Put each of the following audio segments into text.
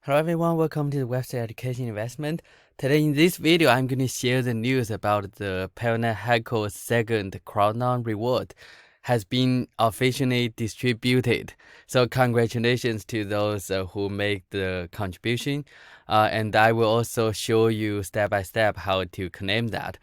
Hello everyone, welcome to the Website Education Investment. Today in this video, I'm going to share the news about the Pioneer HKO second crowdloan reward has been officially distributed. So congratulations to those who make the contribution. And I will also show you step by step how to claim that.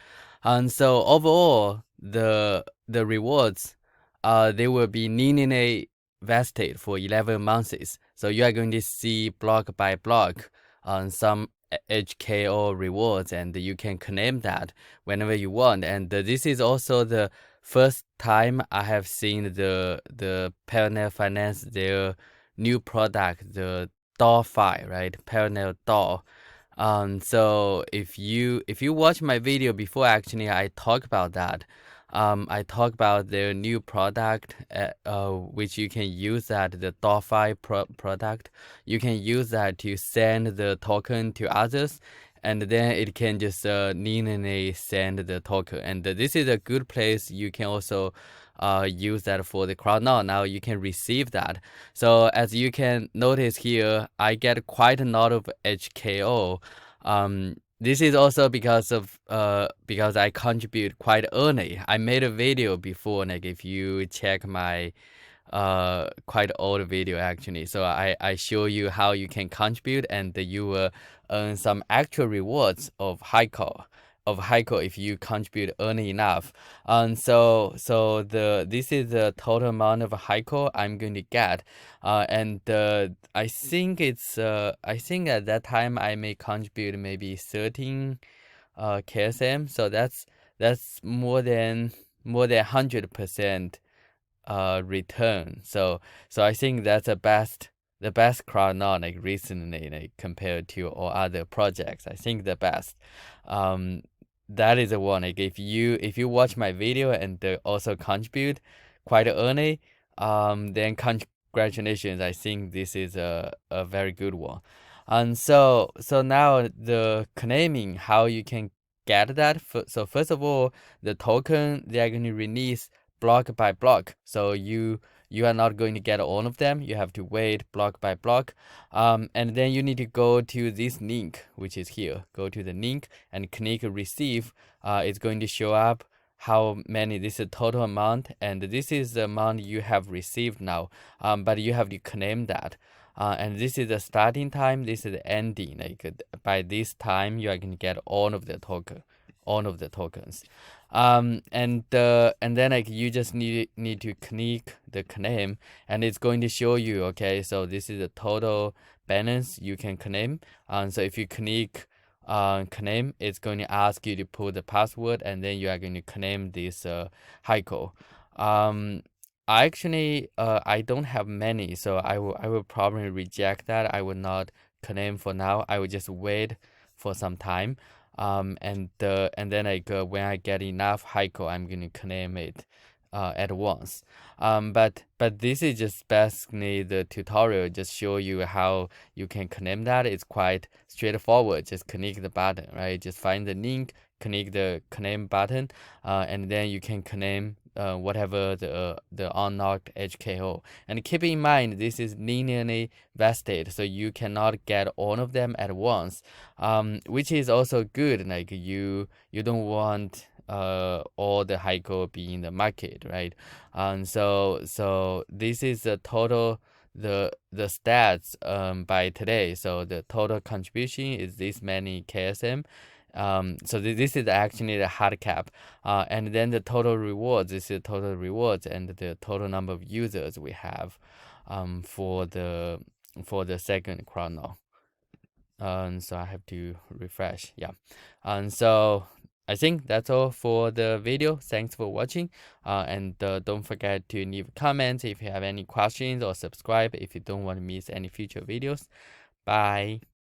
And so overall, the rewards, they will be linearly vested for 11 months. So you are going to see block by block on some HKO rewards, and you can claim that whenever you want. And this is also the first time I have seen the Pioneer Finance their new product, the DEFI, right? Pioneer DAO. So if you watch my video before, actually I talk about that. I talk about their new product, which you can use that the DeFi product. You can use that to send the token to others, and then it can just linearly send the token. And this is a good place. You can also use that for the crowdloan. Now you can receive that. So as you can notice here, I get quite a lot of HKO. This is also because I contribute quite early. I made a video before, like if you check my quite old video actually. So I show you how you can contribute, and you will earn some actual rewards of HKO if you contribute early enough. So this is the total amount of HKO I'm going to get. And I think I think at that time I may contribute maybe 13 KSM. So that's more than 100% return. So I think that's the best crowdloan like recently, like compared to all other projects. I think the best. That is the one. Like if you watch my video and also contribute quite early, then congratulations. I think this is a very good one. And so now the claiming, how you can get that. So first of all, the token they are going to release block by block. So you are not going to get all of them. You have to wait block by block. And then you need to go to this link, which is here. Go to the link and click receive. It's going to show up how many. This is the total amount, and this is the amount you have received now. But you have to claim that. And this is the starting time. This is the ending. Like by this time, you are going to get all of the tokens. And then like you just need to click the claim, and it's going to show you, okay, so this is the total balance you can claim. So if you click claim, it's going to ask you to put the password, and then you are going to claim this HKO. Actually I don't have many, so I will probably reject that. I will not claim for now. I will just wait for some time. And then like when I get enough HKO, I'm gonna claim it at once. But this is just basically the tutorial, just show you how you can claim that. It's quite straightforward. Just click the button, right? Just find the link, click the claim button, and then you can claim whatever the unlocked HKO. And keep in mind, this is linearly vested, so you cannot get all of them at once, which is also good. Like you don't want all the HKO be in the market, right? So this is the total, the stats by today. So the total contribution is this many KSM. So this is actually the hard cap, and then the total rewards. This is total rewards and the total number of users we have, for the second chrono. So I have to refresh. Yeah, and so I think that's all for the video. Thanks for watching, and don't forget to leave comments if you have any questions, or subscribe if you don't want to miss any future videos. Bye.